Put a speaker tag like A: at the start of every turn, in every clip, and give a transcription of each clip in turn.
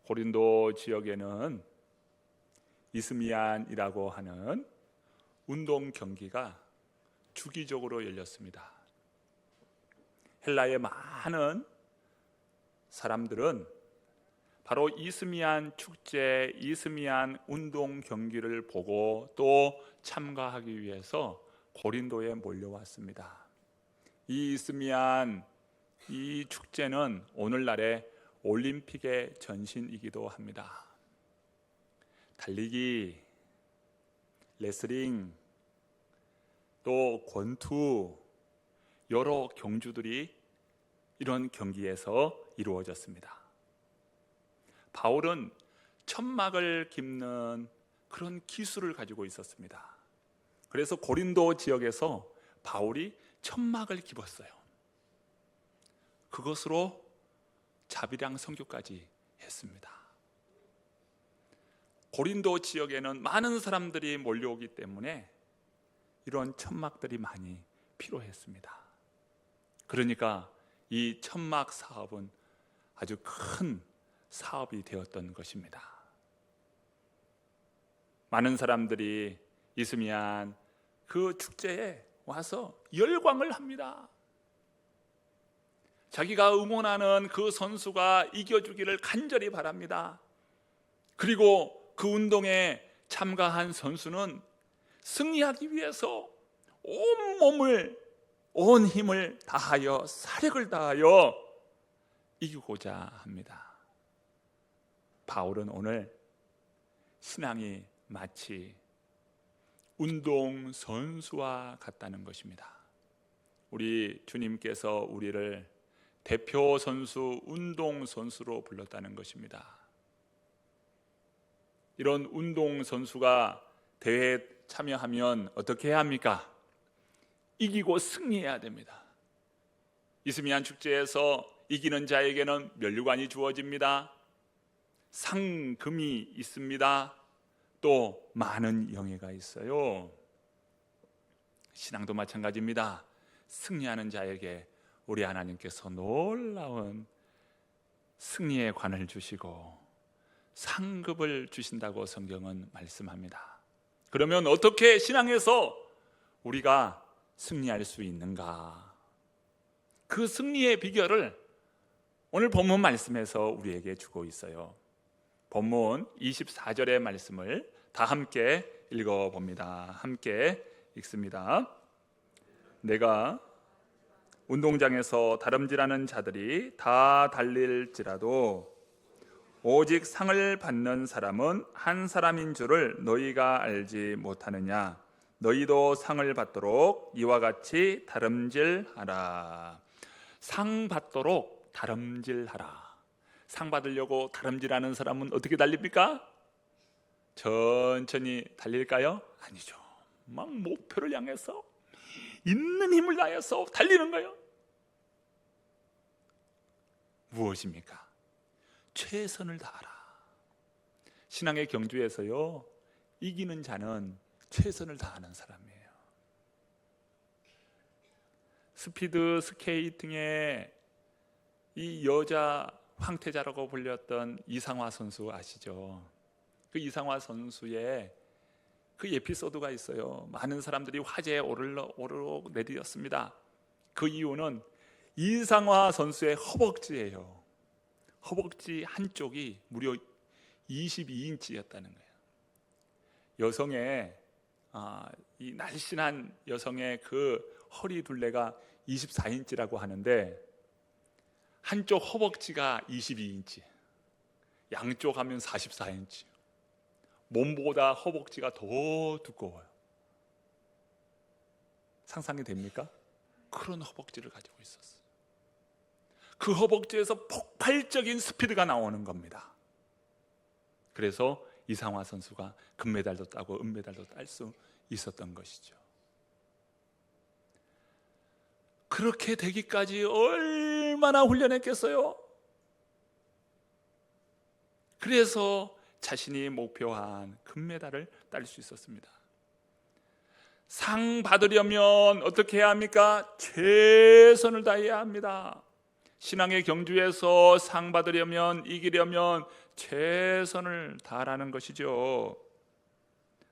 A: 고린도 지역에는 이스미안이라고 하는 운동 경기가 주기적으로 열렸습니다. 헬라의 많은 사람들은 바로 이스미안 축제, 이스미안 운동 경기를 보고 또 참가하기 위해서 고린도에 몰려왔습니다. 이 이스미안 이 축제는 오늘날의 올림픽의 전신이기도 합니다. 달리기, 레슬링, 또 권투, 여러 경주들이 이런 경기에서 이루어졌습니다. 바울은 천막을 깁는 그런 기술을 가지고 있었습니다. 그래서 고린도 지역에서 바울이 천막을 깁었어요. 그것으로 자비랑 선교까지 했습니다. 고린도 지역에는 많은 사람들이 몰려오기 때문에 이런 천막들이 많이 필요했습니다. 그러니까 이 천막 사업은 아주 큰 사업이 되었던 것입니다. 많은 사람들이 이스미안 그 축제에 와서 열광을 합니다. 자기가 응원하는 그 선수가 이겨주기를 간절히 바랍니다. 그리고 그 운동에 참가한 선수는 승리하기 위해서 온 몸을, 온 힘을 다하여 사력을 다하여 이기고자 합니다. 바울은 오늘 신앙이 마치 운동 선수와 같다는 것입니다. 우리 주님께서 우리를 대표 선수, 운동 선수로 불렀다는 것입니다. 이런 운동 선수가 대회에 참여하면 어떻게 해야 합니까? 이기고 승리해야 됩니다. 이스미안 축제에서 이기는 자에게는 면류관이 주어집니다. 상금이 있습니다. 또 많은 영예가 있어요. 신앙도 마찬가지입니다. 승리하는 자에게 우리 하나님께서 놀라운 승리의 관을 주시고 상급을 주신다고 성경은 말씀합니다. 그러면 어떻게 신앙에서 우리가 승리할 수 있는가? 그 승리의 비결을 오늘 본문 말씀에서 우리에게 주고 있어요. 본문 24절의 말씀을 다 함께 읽어봅니다. 함께 읽습니다. 내가 운동장에서 다름질하는 자들이 다 달릴지라도 오직 상을 받는 사람은 한 사람인 줄을 너희가 알지 못하느냐? 너희도 상을 받도록 이와 같이 다름질하라. 상 받도록 다름질하라. 상 받으려고 다름질하는 사람은 어떻게 달립니까? 천천히 달릴까요? 아니죠. 막 목표를 향해서 있는 힘을 다해서 달리는 거예요. 무엇입니까? 최선을 다하라. 신앙의 경주에서요, 이기는 자는 최선을 다하는 사람이에요. 스피드 스케이팅의 이 여자 황태자라고 불렸던 이상화 선수 아시죠? 그 이상화 선수의 그 에피소드가 있어요. 많은 사람들이 화제에 오르내리었습니다. 그 이유는 이상화 선수의 허벅지예요. 허벅지 한쪽이 무려 22인치였다는 거예요. 여성의 이 날씬한 여성의 그 허리 둘레가 24인치라고 하는데 한쪽 허벅지가 22인치, 양쪽 하면 44인치. 몸보다 허벅지가 더 두꺼워요. 상상이 됩니까? 그런 허벅지를 가지고 있었어요. 그 허벅지에서 폭발적인 스피드가 나오는 겁니다. 그래서 이상화 선수가 금메달도 따고 은메달도 딸 수 있었던 것이죠. 그렇게 되기까지 얼마나 훈련했겠어요? 그래서 자신이 목표한 금메달을 딸 수 있었습니다. 상 받으려면 어떻게 해야 합니까? 최선을 다해야 합니다. 신앙의 경주에서 상 받으려면, 이기려면 최선을 다하라는 것이죠.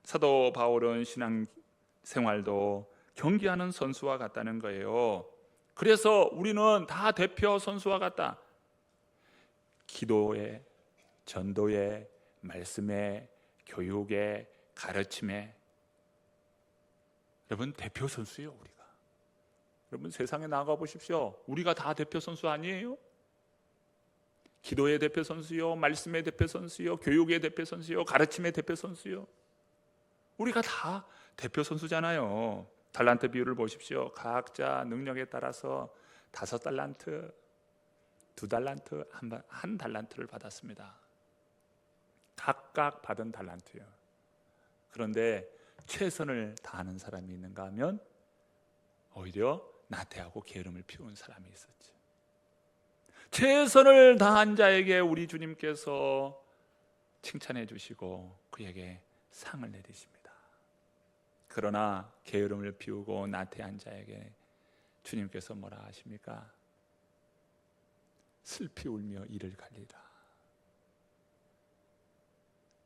A: 사도 바울은 신앙 생활도 경기하는 선수와 같다는 거예요. 그래서 우리는 다 대표 선수와 같다. 기도에, 전도에, 말씀에, 교육에, 가르침에, 여러분 대표 선수예요. 우리가. 여러분 세상에 나가 보십시오. 우리가 다 대표 선수 아니에요? 기도의 대표 선수요, 말씀의 대표 선수요, 교육의 대표 선수요, 가르침의 대표 선수요. 우리가 다 대표 선수잖아요. 달란트 비율을 보십시오. 각자 능력에 따라서 5달란트, 2달란트, 한 달란트를 받았습니다. 각각 받은 달란트요. 그런데 최선을 다하는 사람이 있는가 하면 오히려 나태하고 게으름을 피운 사람이 있었죠. 최선을 다한 자에게 우리 주님께서 칭찬해 주시고 그에게 상을 내리십니다. 그러나 게으름을 피우고 나태한 자에게 주님께서 뭐라 하십니까? 슬피 울며 이를 갈리라.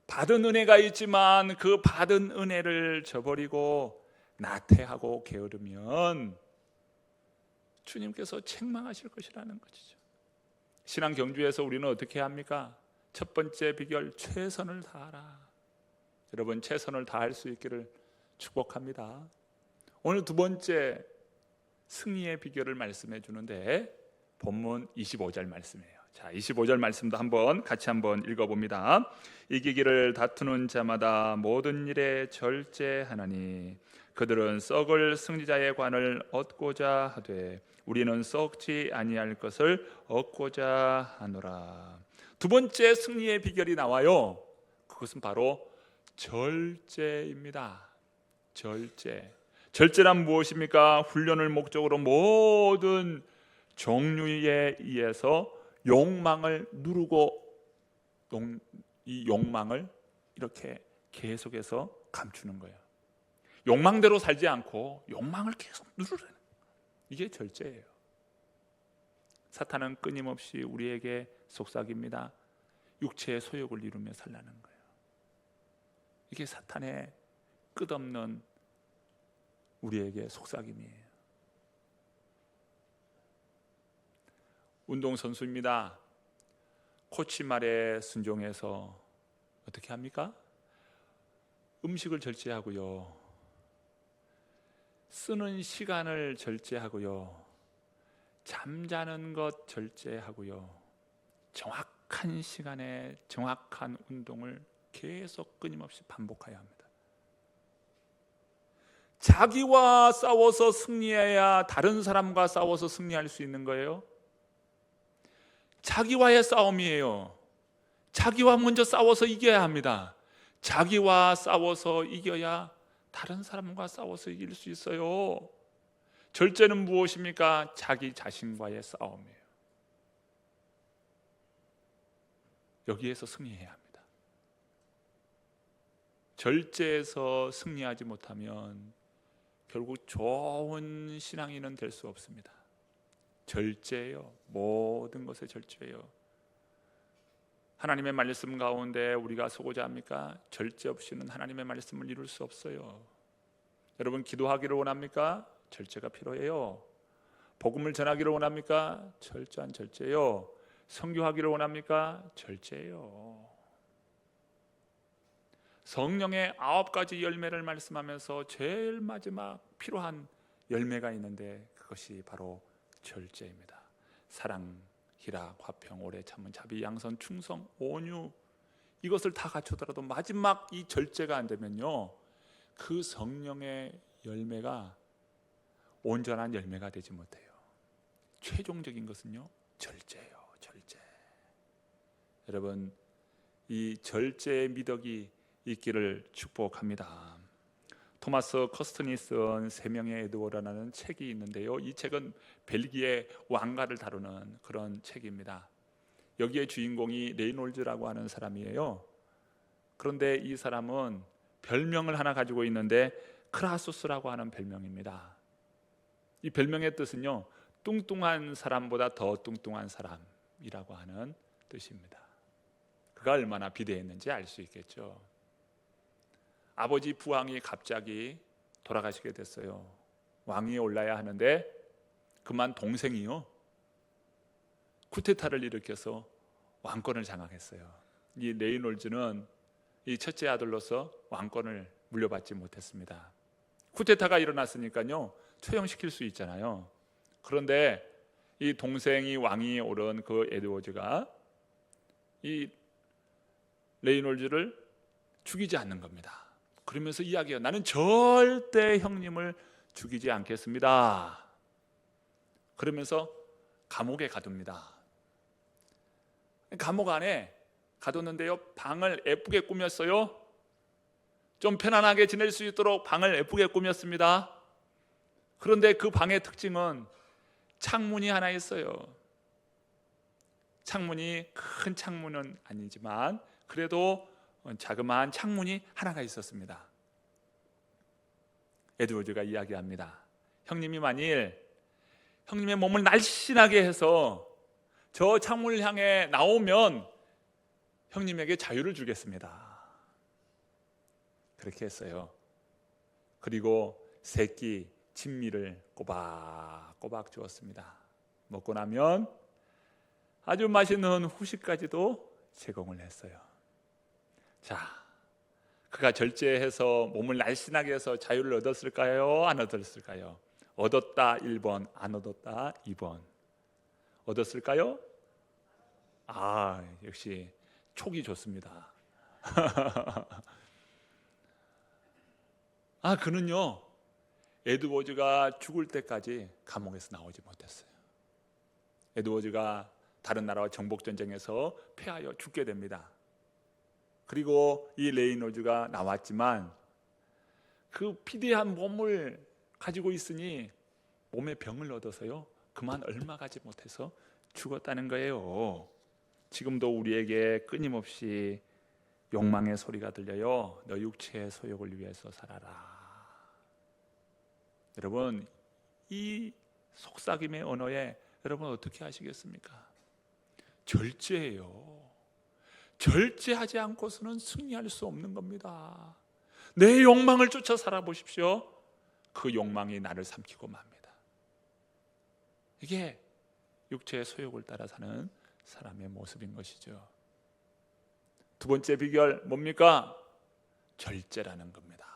A: 받은 은혜가 있지만 그 받은 은혜를 저버리고 나태하고 게으르면 주님께서 책망하실 것이라는 것이죠. 신앙 경주에서 우리는 어떻게 합니까? 첫 번째 비결, 최선을 다하라. 여러분 최선을 다할 수 있기를 축복합니다. 오늘 두 번째 승리의 비결을 말씀해 주는데 본문 25절 말씀이에요. 자, 25절 말씀도 같이 한번 읽어봅니다. 이기기를 다투는 자마다 모든 일에 절제하나니 그들은 썩을 승리자의 관을 얻고자 하되 우리는 썩지 아니할 것을 얻고자 하노라. 두 번째 승리의 비결이 나와요. 그것은 바로 절제입니다. 절제. 절제란 무엇입니까? 훈련을 목적으로 모든 종류에 의해서 욕망을 누르고 이 욕망을 이렇게 계속해서 감추는 거예요. 욕망대로 살지 않고 욕망을 계속 누르는, 이게 절제예요. 사탄은 끊임없이 우리에게 속삭입니다. 육체의 소욕을 이루며 살라는 거예요. 이게 사탄의 끝없는 우리에게 속삭임이에요. 운동선수입니다. 코치 말에 순종해서 어떻게 합니까? 음식을 절제하고요, 쓰는 시간을 절제하고요, 잠자는 것 절제하고요, 정확한 시간에 정확한 운동을 계속 끊임없이 반복해야 합니다. 자기와 싸워서 승리해야 다른 사람과 싸워서 승리할 수 있는 거예요. 자기와의 싸움이에요. 자기와 먼저 싸워서 이겨야 합니다. 자기와 싸워서 이겨야 다른 사람과 싸워서 이길 수 있어요. 절제는 무엇입니까? 자기 자신과의 싸움이에요. 여기에서 승리해야 합니다. 절제에서 승리하지 못하면 결국 좋은 신앙인은 될 수 없습니다. 절제예요. 모든 것에 절제예요. 하나님의 말씀 가운데 우리가 서고자 합니까? 절제 없이는 하나님의 말씀을 이룰 수 없어요. 여러분 기도하기를 원합니까? 절제가 필요해요. 복음을 전하기를 원합니까? 철저한 절제예요. 선교하기를 원합니까? 절제예요. 성령의 9가지 열매를 말씀하면서 제일 마지막 필요한 열매가 있는데 그것이 바로 절제입니다. 사랑, 희락, 화평, 오래 참은, 자비, 양선, 충성, 온유, 이것을 다 갖추더라도 마지막 이 절제가 안 되면요, 그 성령의 열매가 온전한 열매가 되지 못해요. 최종적인 것은요, 절제예요. 절제. 여러분 이 절제의 미덕이 있기를 축복합니다. 토마스 커스턴이 쓴 세명의 에드워드라는 책이 있는데요, 이 책은 벨기에 왕가를 다루는 그런 책입니다. 여기에 주인공이 레이놀즈라고 하는 사람이에요. 그런데 이 사람은 별명을 하나 가지고 있는데 크라수스라고 하는 별명입니다. 이 별명의 뜻은요, 뚱뚱한 사람보다 더 뚱뚱한 사람이라고 하는 뜻입니다. 그가 얼마나 비대했는지 알 수 있겠죠. 아버지 부왕이 갑자기 돌아가시게 됐어요. 왕위에 올라야 하는데 그만 동생이요 쿠데타를 일으켜서 왕권을 장악했어요. 이 레이놀즈는 이 첫째 아들로서 왕권을 물려받지 못했습니다. 쿠데타가 일어났으니까요 처형시킬 수 있잖아요. 그런데 이 동생이 왕위에 오른 그 에드워즈가 이 레이놀즈를 죽이지 않는 겁니다. 그러면서 이야기해요. 나는 절대 형님을 죽이지 않겠습니다. 그러면서 감옥에 가둡니다. 감옥 안에 가뒀는데요 방을 예쁘게 꾸몄어요. 좀 편안하게 지낼 수 있도록 방을 예쁘게 꾸몄습니다. 그런데 그 방의 특징은 창문이 하나 있어요. 창문이 큰 창문은 아니지만 그래도 자그마한 창문이 하나가 있었습니다. 에드워즈가 이야기합니다. 형님이 만일 형님의 몸을 날씬하게 해서 저 창문을 향해 나오면 형님에게 자유를 주겠습니다. 그렇게 했어요. 그리고 새끼 진미를 꼬박꼬박 주었습니다. 먹고 나면 아주 맛있는 후식까지도 제공을 했어요. 자, 그가 절제해서 몸을 날씬하게 해서 자유를 얻었을까요? 안 얻었을까요? 얻었다 1번, 안 얻었다 2번. 얻었을까요? 역시 촉이 좋습니다. 그는요 에드워즈가 죽을 때까지 감옥에서 나오지 못했어요. 에드워즈가 다른 나라와 정복전쟁에서 패하여 죽게 됩니다. 그리고 이 레이놀즈가 나왔지만 그 비대한 몸을 가지고 있으니 몸에 병을 얻어서요 그만 얼마 가지 못해서 죽었다는 거예요. 지금도 우리에게 끊임없이 욕망의 소리가 들려요. 너 육체의 소욕을 위해서 살아라. 여러분 이 속삭임의 언어에 여러분 어떻게 하시겠습니까? 절제예요. 절제하지 않고서는 승리할 수 없는 겁니다. 내 욕망을 쫓아 살아보십시오. 그 욕망이 나를 삼키고 맙니다. 이게 육체의 소욕을 따라 사는 사람의 모습인 것이죠. 두 번째 비결 뭡니까? 절제라는 겁니다.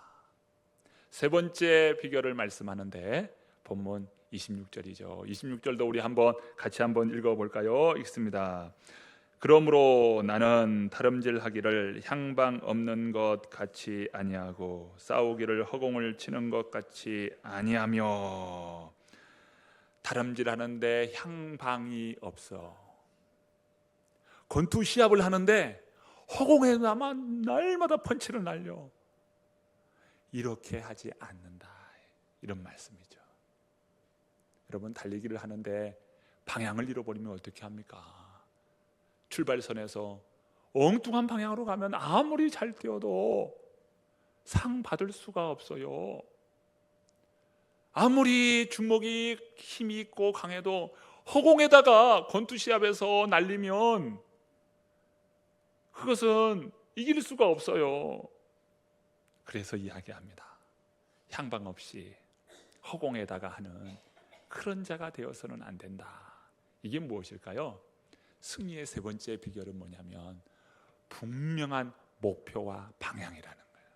A: 세 번째 비결을 말씀하는데 본문 26절이죠. 26절도 우리 같이 한번 읽어볼까요? 읽습니다. 그러므로 나는 다름질하기를 향방 없는 것 같이 아니하고 싸우기를 허공을 치는 것 같이 아니하며. 다름질하는데 향방이 없어. 권투 시합을 하는데 허공에만 날마다 펀치를 날려. 이렇게 하지 않는다. 이런 말씀이죠. 여러분 달리기를 하는데 방향을 잃어버리면 어떻게 합니까? 출발선에서 엉뚱한 방향으로 가면 아무리 잘 뛰어도 상 받을 수가 없어요. 아무리 주먹이 힘이 있고 강해도 허공에다가 권투 시합에서 날리면 그것은 이길 수가 없어요. 그래서 이야기합니다. 향방 없이 허공에다가 하는 그런 자가 되어서는 안 된다. 이게 무엇일까요? 승리의 세 번째 비결은 뭐냐면 분명한 목표와 방향이라는 거예요.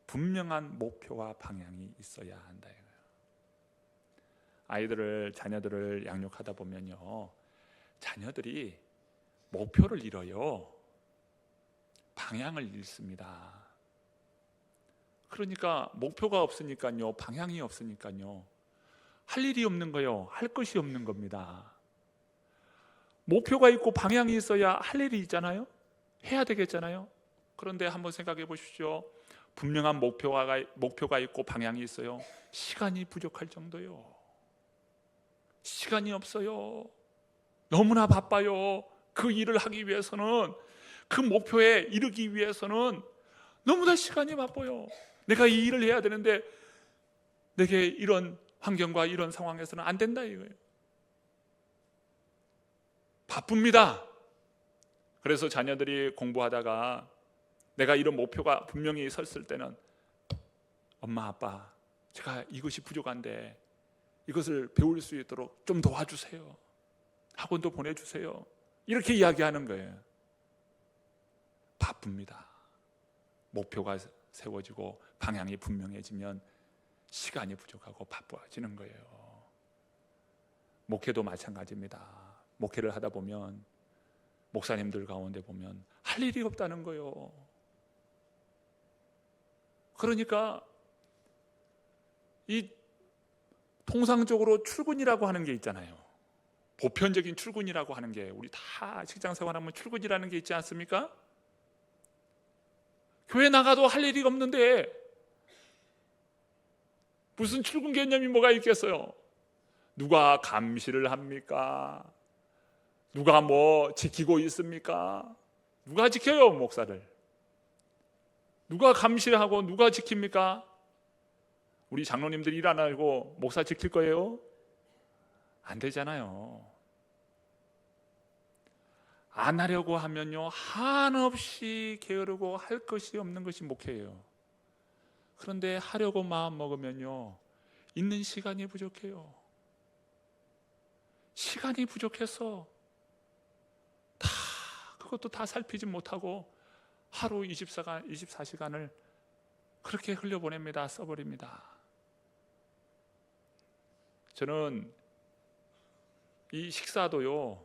A: 분명한 목표와 방향이 있어야 한다. 자녀들을 양육하다 보면요, 자녀들이 목표를 잃어요. 방향을 잃습니다. 그러니까 목표가 없으니까요, 방향이 없으니까요, 할 일이 없는 거예요. 할 것이 없는 겁니다. 목표가 있고 방향이 있어야 할 일이 있잖아요. 해야 되겠잖아요. 그런데 한번 생각해 보십시오. 분명한 목표가 있고 방향이 있어요. 시간이 부족할 정도요. 시간이 없어요. 너무나 바빠요. 그 일을 하기 위해서는, 그 목표에 이르기 위해서는 너무나 시간이 바빠요. 내가 이 일을 해야 되는데 내게 이런 환경과 이런 상황에서는 안 된다 이거예요. 바쁩니다. 그래서 자녀들이 공부하다가 내가 이런 목표가 분명히 섰을 때는 엄마 아빠 제가 이것이 부족한데 이것을 배울 수 있도록 좀 도와주세요. 학원도 보내주세요. 이렇게 이야기하는 거예요. 바쁩니다. 목표가 세워지고 방향이 분명해지면 시간이 부족하고 바빠지는 거예요. 목회도 마찬가지입니다. 목회를 하다 보면 목사님들 가운데 보면 할 일이 없다는 거예요. 그러니까 이 통상적으로 출근이라고 하는 게 있잖아요. 보편적인 출근이라고 하는 게 우리 다 직장 생활하면 출근이라는 게 있지 않습니까? 교회 나가도 할 일이 없는데 무슨 출근 개념이 뭐가 있겠어요? 누가 감시를 합니까? 누가 뭐 지키고 있습니까? 누가 지켜요, 목사를? 누가 감시를 하고 누가 지킵니까? 우리 장로님들이 일 안 하고 목사 지킬 거예요? 안 되잖아요. 안 하려고 하면요 한없이 게으르고 할 것이 없는 것이 목회예요. 그런데 하려고 마음 먹으면요 있는 시간이 부족해요. 시간이 부족해서 그것도 다 살피지 못하고 하루 24시간을 그렇게 흘려보냅니다. 써버립니다. 저는 이 식사도요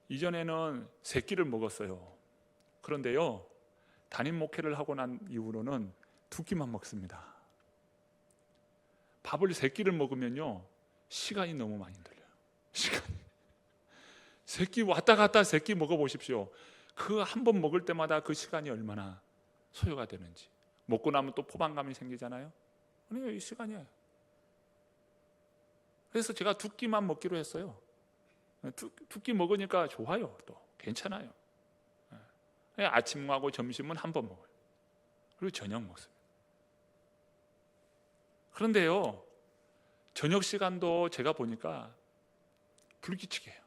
A: 이전에는 3끼를 먹었어요. 그런데요 담임 목회를 하고 난 이후로는 2끼만 먹습니다. 밥을 3끼를 먹으면요 시간이 너무 많이 들려요. 시간이 3끼 왔다 갔다 3끼 먹어보십시오. 그 한 번 먹을 때마다 그 시간이 얼마나 소요가 되는지. 먹고 나면 또 포만감이 생기잖아요. 아니 이 시간이에요. 그래서 제가 2끼만 먹기로 했어요. 2끼 먹으니까 좋아요. 또 괜찮아요. 아침하고 점심은 한 번 먹어요. 그리고 저녁 먹습니다. 그런데요 저녁 시간도 제가 보니까 불규칙해요.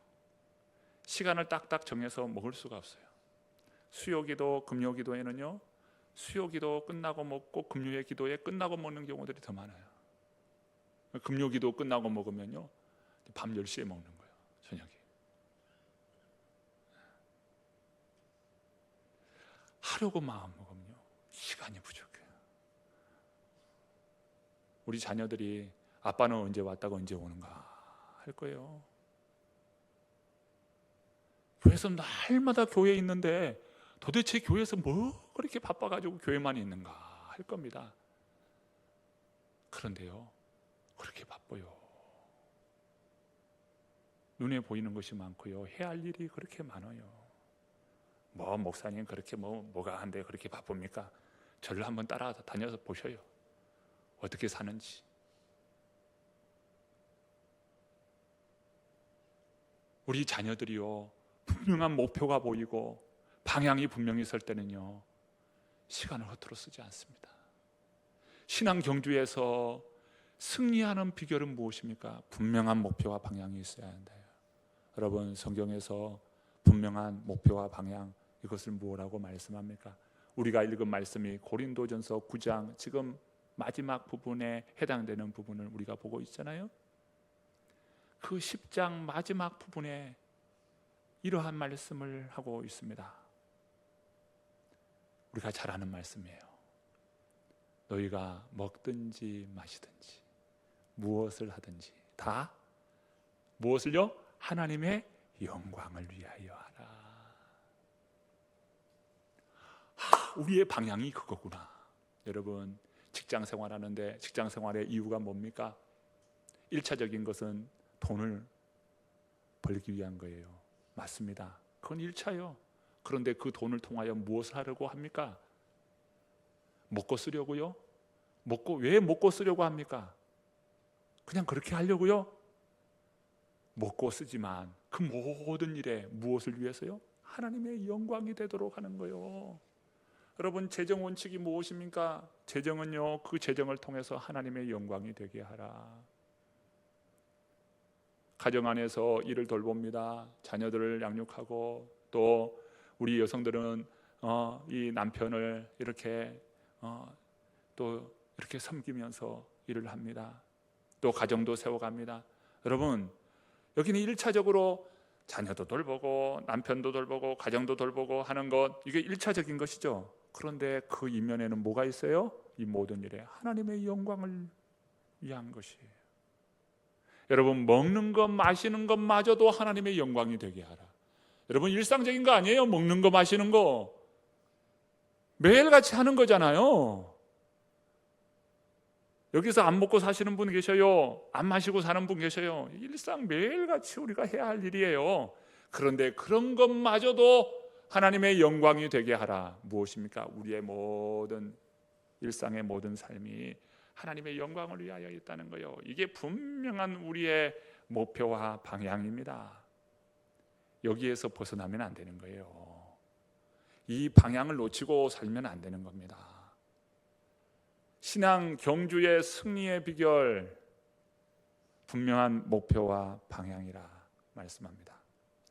A: 시간을 딱딱 정해서 먹을 수가 없어요. 수요기도 금요기도에는요 수요기도 끝나고 먹고 금요일 기도에 끝나고 먹는 경우들이 더 많아요. 금요기도 끝나고 먹으면요 밤 10시에 먹는 거예요. 저녁에. 하려고 마음 먹으면요 시간이 부족해요. 우리 자녀들이 아빠는 언제 왔다가 언제 오는가 할 거예요. 교회에서 날마다 교회에 있는데 도대체 교회에서 뭐 그렇게 바빠가지고 교회만 있는가 할 겁니다. 그런데요 그렇게 바빠요. 눈에 보이는 것이 많고요 해야 할 일이 그렇게 많아요. 뭐 목사님 그렇게 뭐가 한데 그렇게 바쁩니까? 저를 한번 따라다녀서 보셔요. 어떻게 사는지. 우리 자녀들이요 분명한 목표가 보이고 방향이 분명히 설 때는요 시간을 허투루 쓰지 않습니다. 신앙 경주에서 승리하는 비결은 무엇입니까? 분명한 목표와 방향이 있어야 한다. 여러분 성경에서 분명한 목표와 방향 이것을 뭐라고 말씀합니까? 우리가 읽은 말씀이 고린도전서 9장 지금 마지막 부분에 해당되는 부분을 우리가 보고 있잖아요. 그 10장 마지막 부분에 이러한 말씀을 하고 있습니다. 우리가 잘 아는 말씀이에요. 너희가 먹든지 마시든지 무엇을 하든지 다 무엇을요? 하나님의 영광을 위하여 하라. 우리의 방향이 그거구나. 여러분 직장 생활하는데 직장 생활의 이유가 뭡니까? 1차적인 것은 돈을 벌기 위한 거예요. 맞습니다. 그건 1차요. 그런데 그 돈을 통하여 무엇을 하려고 합니까? 먹고 쓰려고요? 왜 먹고 쓰려고 합니까? 그냥 그렇게 하려고요? 먹고 쓰지만 그 모든 일에 무엇을 위해서요? 하나님의 영광이 되도록 하는 거예요. 여러분 재정 원칙이 무엇입니까? 재정은요 그 재정을 통해서 하나님의 영광이 되게 하라. 가정 안에서 일을 돌봅니다. 자녀들을 양육하고, 또 우리 여성들은 이 남편을 이렇게 또 이렇게 섬기면서 일을 합니다. 또 가정도 세워갑니다. 여러분, 여기는 1차적으로 자녀도 돌보고 남편도 돌보고 가정도 돌보고 하는 것, 이게 1차적인 것이죠. 그런데 그 이면에는 뭐가 있어요? 이 모든 일에 하나님의 영광을 위한 것이에요. 여러분, 먹는 것 마시는 것마저도 하나님의 영광이 되게 하라. 여러분, 일상적인 거 아니에요? 먹는 거 마시는 거 매일같이 하는 거잖아요. 여기서 안 먹고 사시는 분 계셔요. 안 마시고 사는 분 계셔요. 일상 매일같이 우리가 해야 할 일이에요. 그런데 그런 것마저도 하나님의 영광이 되게 하라. 무엇입니까? 우리의 모든 일상의 모든 삶이 하나님의 영광을 위하여 있다는 거예요. 이게 분명한 우리의 목표와 방향입니다. 여기에서 벗어나면 안 되는 거예요. 이 방향을 놓치고 살면 안 되는 겁니다. 신앙 경주의 승리의 비결, 분명한 목표와 방향이라 말씀합니다.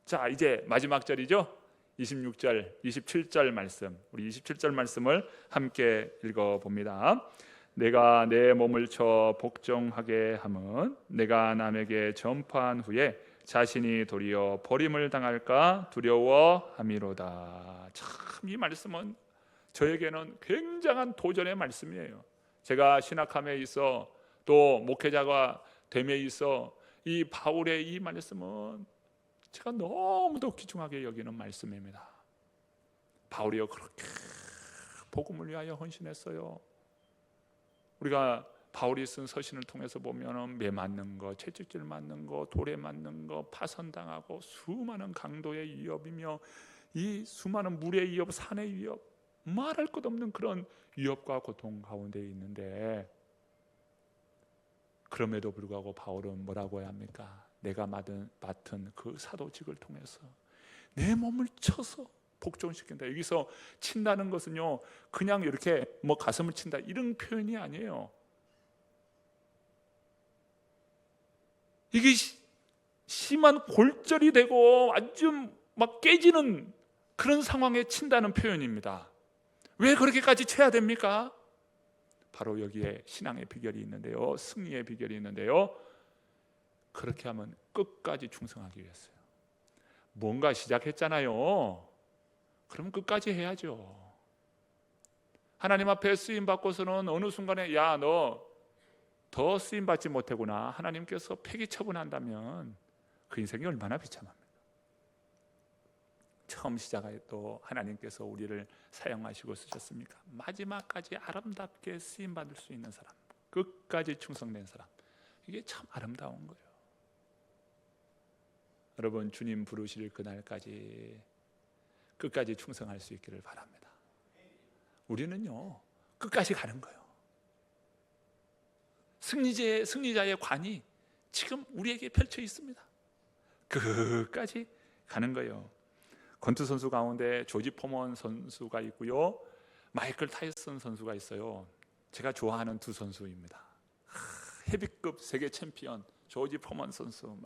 A: 자, 이제 마지막 절이죠. 26절, 27절 말씀, 우리 27절 말씀을 함께 읽어봅니다. 내가 내 몸을 쳐 복종하게 함은 내가 남에게 전파한 후에 자신이 도리어 버림을 당할까 두려워함이로다. 참, 이 말씀은 저에게는 굉장한 도전의 말씀이에요. 제가 신학함에 있어 또 목회자가 됨에 있어 이 바울의 이 말씀은 제가 너무도 귀중하게 여기는 말씀입니다. 바울이요, 그렇게 복음을 위하여 헌신했어요. 우리가 바울이 쓴 서신을 통해서 보면 매 맞는 거, 채찍질 맞는 거, 돌에 맞는 거, 파선당하고 수많은 강도의 위협이며 이 수많은 물의 위협, 산의 위협, 말할 것 없는 그런 위협과 고통 가운데 있는데, 그럼에도 불구하고 바울은 뭐라고 해야 합니까? 내가 맡은 그 사도직을 통해서 내 몸을 쳐서 복종시킨다. 여기서 친다는 것은요, 그냥 이렇게 뭐 가슴을 친다 이런 표현이 아니에요. 이게 심한 골절이 되고 아주 막 깨지는 그런 상황에 친다는 표현입니다. 왜 그렇게까지 쳐야 됩니까? 바로 여기에 신앙의 비결이 있는데요, 승리의 비결이 있는데요, 그렇게 하면 끝까지 충성하기 위해서요. 뭔가 시작했잖아요. 그럼 끝까지 해야죠. 하나님 앞에 쓰임 받고서는 어느 순간에 야, 너 더 쓰임 받지 못하구나, 하나님께서 폐기 처분한다면 그 인생이 얼마나 비참합니까? 처음 시작해도 하나님께서 우리를 사용하시고 쓰셨습니까? 마지막까지 아름답게 쓰임 받을 수 있는 사람, 끝까지 충성된 사람, 이게 참 아름다운 거예요. 여러분, 주님 부르실 그날까지 끝까지 충성할 수 있기를 바랍니다. 우리는요, 끝까지 가는 거예요. 승리자의 관이 지금 우리에게 펼쳐 있습니다. 끝까지 가는 거예요. 권투 선수 가운데 조지 포먼 선수가 있고요, 마이클 타이슨 선수가 있어요. 제가 좋아하는 두 선수입니다. 헤비급 세계 챔피언 조지 포먼 선수,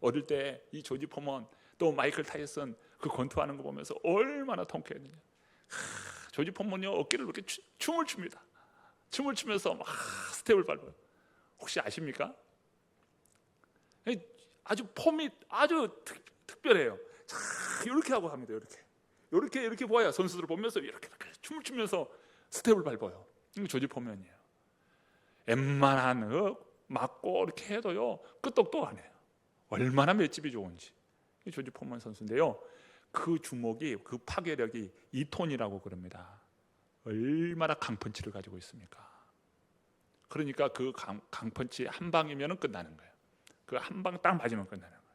A: 어릴 때 이 조지 포먼 또 마이클 타이슨 그 권투하는 거 보면서 얼마나 통쾌했느냐. 조지 포먼요, 어깨를 이렇게 춤을 춥니다. 춤을 추면서 막 스텝을 밟아요. 혹시 아십니까? 아주 폼이 아주 특별해요. 자, 이렇게 하고 합니다. 이렇게 보아요. 선수들 보면서 이렇게 춤을 추면서 스텝을 밟아요. 이거 조지 포먼이에요. 웬만한 맞고 이렇게 해도요, 끄떡도 안 해요. 얼마나 맷집이 좋은지. 이 조지 포먼 선수인데요, 그 주먹이, 그 파괴력이 2톤이라고 그럽니다. 얼마나 강펀치를 가지고 있습니까? 그러니까 그 강펀치 한 방이면 끝나는 거예요. 그 한 방 딱 맞으면 끝나는 거예요.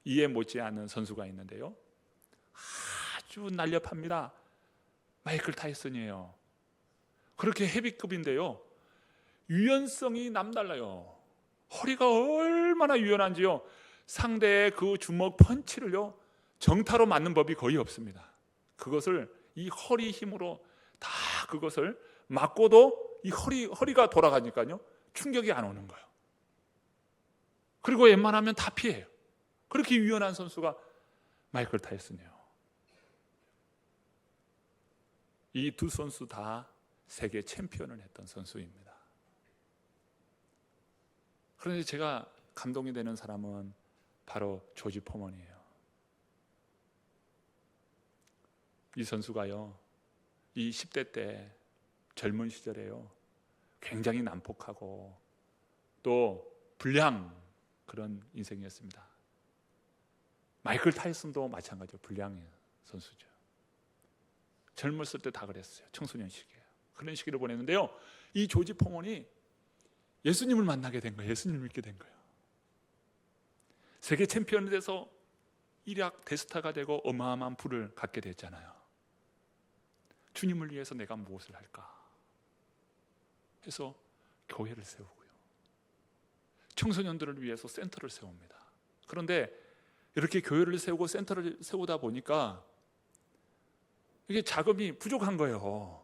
A: 이에 못지않은 선수가 있는데요, 아주 날렵합니다. 마이클 타이슨이에요. 그렇게 헤비급인데요, 유연성이 남달라요. 허리가 얼마나 유연한지요, 상대의 그 주먹 펀치를요 정타로 맞는 법이 거의 없습니다. 그것을 이 허리 힘으로 다 그것을 맞고도 이 허리가 돌아가니까요 충격이 안 오는 거예요. 그리고 웬만하면 다 피해요. 그렇게 유연한 선수가 마이클 타이슨이에요. 이 두 선수 다 세계 챔피언을 했던 선수입니다. 그런데 제가 감동이 되는 사람은 바로 조지 포먼이에요. 이 선수가요, 이 10대 때 젊은 시절에요, 굉장히 난폭하고 또 불량 그런 인생이었습니다. 마이클 타이슨도 마찬가지로 불량의 선수죠. 젊었을 때 다 그랬어요. 청소년 시기에 그런 시기를 보냈는데요, 이 조지 포먼이 예수님을 만나게 된 거예요. 예수님을 믿게 된 거예요. 세계 챔피언이 돼서 일약 대스타가 되고 어마어마한 부를 갖게 됐잖아요. 주님을 위해서 내가 무엇을 할까 해서 교회를 세우고요, 청소년들을 위해서 센터를 세웁니다. 그런데 이렇게 교회를 세우고 센터를 세우다 보니까 이게 자금이 부족한 거예요.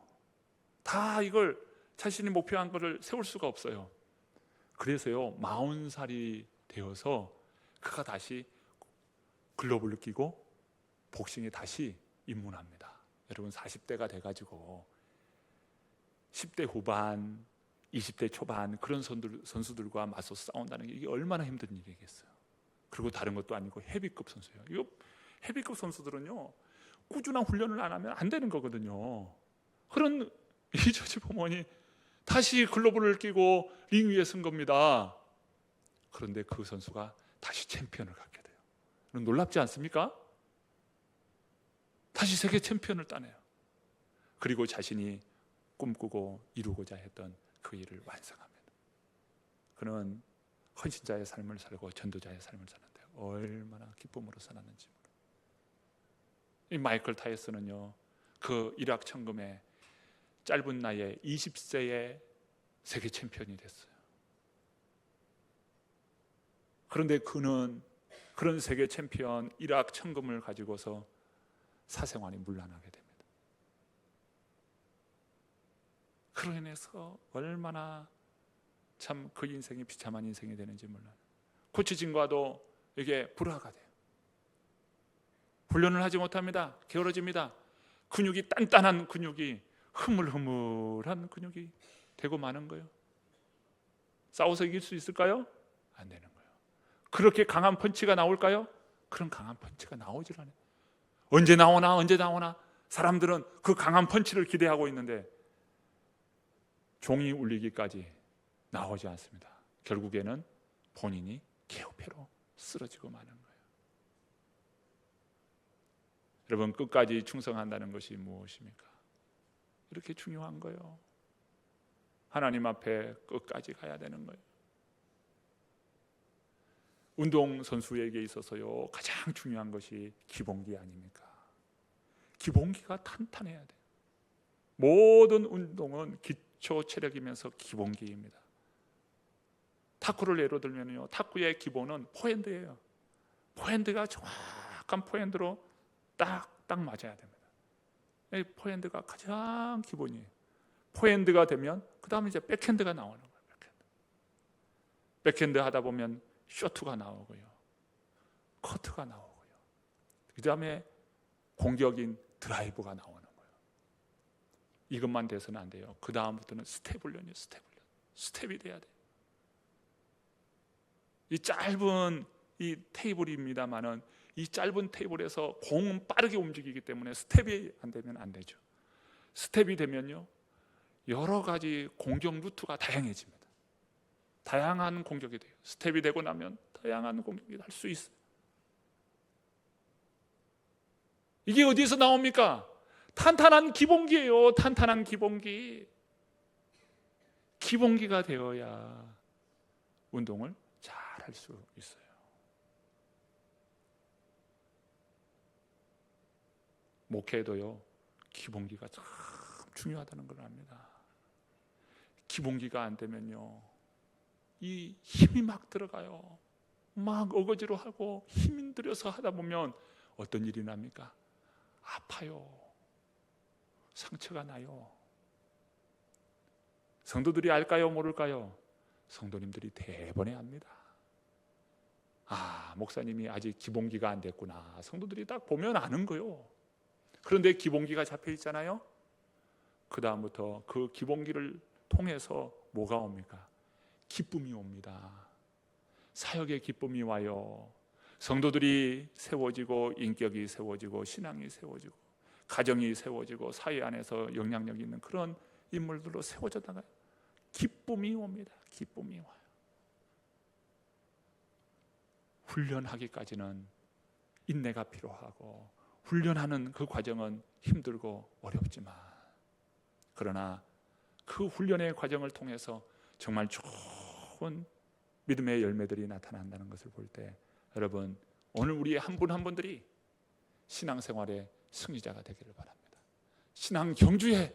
A: 다 이걸 자신이 목표한 것을 세울 수가 없어요. 그래서요, 40살이 되어서 그가 다시 글러브를 끼고 복싱에 다시 입문합니다. 여러분, 40대가 돼가지고 10대 후반, 20대 초반 그런 선수들과 맞서 싸운다는 게 이게 얼마나 힘든 일이겠어요. 그리고 다른 것도 아니고 헤비급 선수예요. 이거 헤비급 선수들은요, 꾸준한 훈련을 안 하면 안 되는 거거든요. 그런 이 조지 포먼이 다시 글러브를 끼고 링 위에 선 겁니다. 그런데 그 선수가 다시 챔피언을 갖게 돼요. 놀랍지 않습니까? 다시 세계 챔피언을 따내요. 그리고 자신이 꿈꾸고 이루고자 했던 그 일을 완성합니다. 그는 헌신자의 삶을 살고 전도자의 삶을 사는데 얼마나 기쁨으로 살았는지 몰라요. 이 마이클 타이슨은요, 그 일확천금에 짧은 나이에 20세에 세계 챔피언이 됐어요. 그런데 그는 그런 세계 챔피언 일확천금을 가지고서 사생활이 문란하게 됩니다. 그로 인해서 얼마나 참 그 인생이 비참한 인생이 되는지 몰라요. 코치진과도 이게 불화가 돼요. 훈련을 하지 못합니다. 게으러집니다. 근육이 단단한 근육이 흐물흐물한 근육이 되고 마는 거예요. 싸워서 이길 수 있을까요? 안 되는 거예요. 그렇게 강한 펀치가 나올까요? 그런 강한 펀치가 나오질 않아요. 언제 나오나 언제 나오나 사람들은 그 강한 펀치를 기대하고 있는데 종이 울리기까지 나오지 않습니다. 결국에는 본인이 개우패로 쓰러지고 마는 거예요. 여러분, 끝까지 충성한다는 것이 무엇입니까? 이렇게 중요한 거예요. 하나님 앞에 끝까지 가야 되는 거예요. 운동선수에게 있어서요, 가장 중요한 것이 기본기 아닙니까? 기본기가 탄탄해야 돼요. 모든 운동은 기초 체력이면서 기본기입니다. 탁구를 예로 들면요, 탁구의 기본은 포핸드예요. 포핸드가 정확한 포핸드로 딱 맞아야 됩니다. 이 포핸드가 가장 기본이에요. 포핸드가 되면 그 다음에 이제 백핸드가 나오는 거예요. 백핸드 하다 보면 쇼트가 나오고요, 커트가 나오고요, 그 다음에 공격인 드라이브가 나오는 거예요. 이것만 돼서는 안 돼요. 그 다음부터는 스텝 훈련이에요. 스텝이 돼야 돼요. 이 짧은 이 테이블입니다만은 이 짧은 테이블에서 공은 빠르게 움직이기 때문에 스텝이 안 되면 안 되죠. 스텝이 되면요, 여러 가지 공격 루트가 다양해집니다. 다양한 공격이 돼요. 스텝이 되고 나면 다양한 공격이 할 수 있어요. 이게 어디서 나옵니까? 탄탄한 기본기예요. 탄탄한 기본기. 기본기가 되어야 운동을 잘 할 수 있어요. 목회도요, 기본기가 참 중요하다는 걸 압니다. 기본기가 안 되면요, 이 힘이 막 들어가요. 막 어거지로 하고 힘 들여서 하다 보면 어떤 일이 납니까? 아파요. 상처가 나요. 성도들이 알까요? 모를까요? 성도님들이 대번에 압니다. 목사님이 아직 기본기가 안 됐구나. 성도들이 딱 보면 아는 거요. 그런데 기본기가 잡혀 있잖아요. 그 다음부터 그 기본기를 통해서 뭐가 옵니까? 기쁨이 옵니다. 사역의 기쁨이 와요. 성도들이 세워지고 인격이 세워지고 신앙이 세워지고 가정이 세워지고 사회 안에서 영향력 있는 그런 인물들로 세워졌다가 기쁨이 옵니다. 기쁨이 와요. 훈련하기까지는 인내가 필요하고 훈련하는 그 과정은 힘들고 어렵지만 그러나 그 훈련의 과정을 통해서 정말 좋은 믿음의 열매들이 나타난다는 것을 볼 때 여러분 오늘 우리 한 분 한 분들이 신앙생활의 승리자가 되기를 바랍니다. 신앙 경주에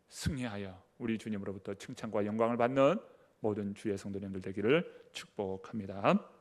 A: 승리하여 우리 주님으로부터 칭찬과 영광을 받는 모든 주의 성도님들 되기를 축복합니다.